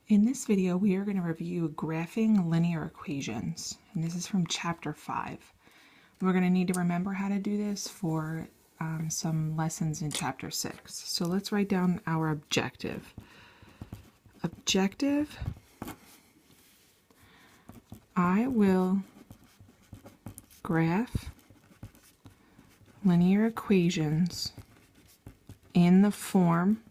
In this video, we are going to review graphing linear equations, and this is from Chapter 5. We're going to need to remember how to do this for some lessons in Chapter 6. So let's write down our objective. Objective, I will graph linear equations in the form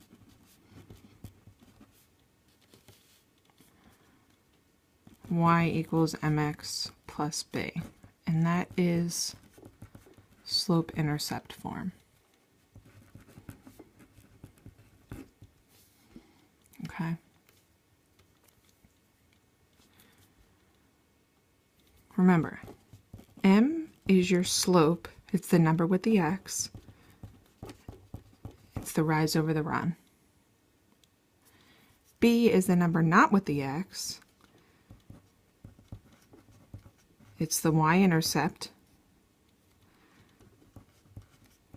y equals mx plus b, and that is slope-intercept form. Okay. Remember, m is your slope. It's the number with the x. It's the rise over the run. B is the number not with the x. It's the y-intercept,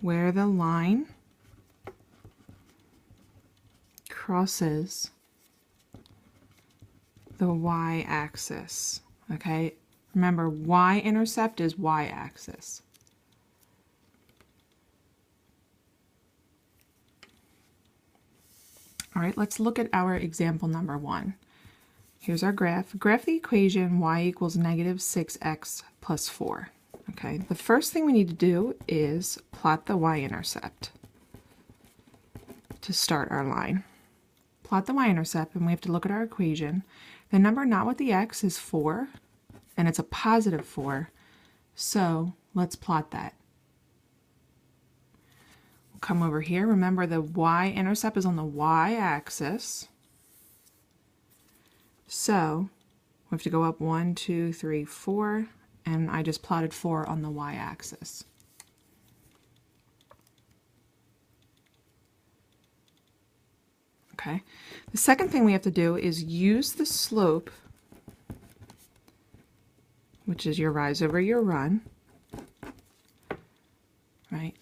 where the line crosses the y-axis. Okay? Remember, y-intercept is y-axis. All right, let's look at our example number 1. Here's our graph. Graph the equation y equals negative 6x plus 4. Okay, the first thing we need to do is plot the y-intercept to start our line. Plot the y-intercept, and we have to look at our equation. The number not with the x is 4, and it's a positive 4, so let's plot that. We'll come over here. Remember, the y-intercept is on the y-axis. So we have to go up 1, 2, 3, 4, and I just plotted 4 on the y-axis. Okay. The second thing we have to do is use the slope, which is your rise over your run, right,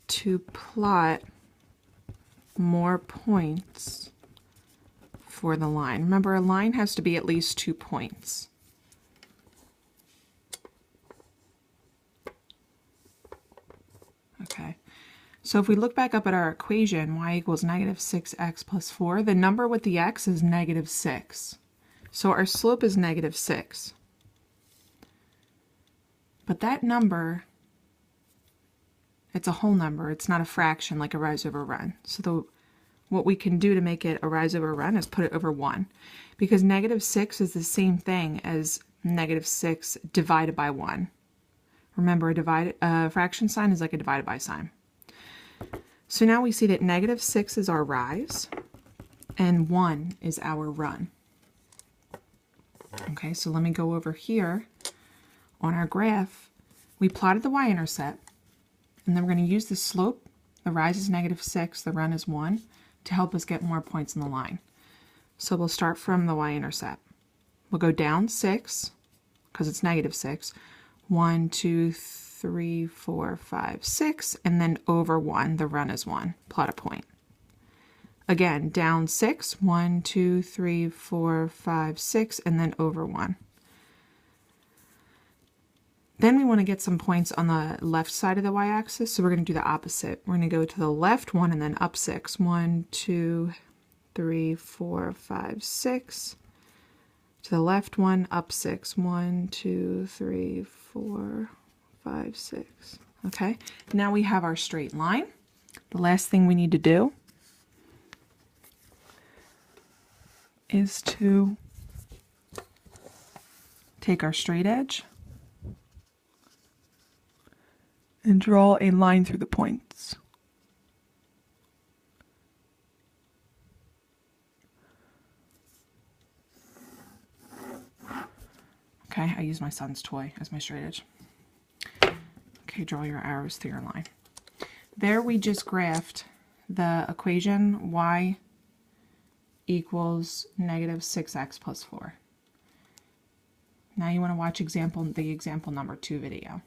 to plot more points for the line. Remember, a line has to be at least 2 points. Okay, so if we look back up at our equation, y equals negative 6x plus 4, the number with the x is negative 6. So our slope is negative 6. But that number, it's a whole number. It's not a fraction like a rise over run. So what we can do to make it a rise over run is put it over 1, because negative 6 is the same thing as negative 6 divided by 1. Remember, a fraction sign is like a divided by sign. So now we see that negative 6 is our rise and 1 is our run. Okay, so let me go over here on our graph. We plotted the y-intercept, and then we're going to use the slope. The rise is negative 6, the run is 1, to help us get more points in the line. So we'll start from the y-intercept. We'll go down 6, because it's negative 6. 1, 2, 3, 4, 5, 6, and then over 1, the run is 1. Plot a point. Again, down 6, 1, 2, 3, 4, 5, 6, and then over 1. Then we want to get some points on the left side of the y-axis, so we're going to do the opposite. We're going to go to the left 1 and then up 6. 1, 2, 3, 4, 5, 6. To the left 1, up 6. 1, 2, 3, 4, 5, 6. Okay, now we have our straight line. The last thing we need to do is to take our straight edge and draw a line through the points. Okay, I use my son's toy as my straight edge. Okay, draw your arrows through your line. There we just graphed the equation y equals negative 6x plus 4. Now you want to watch the example number 2 video.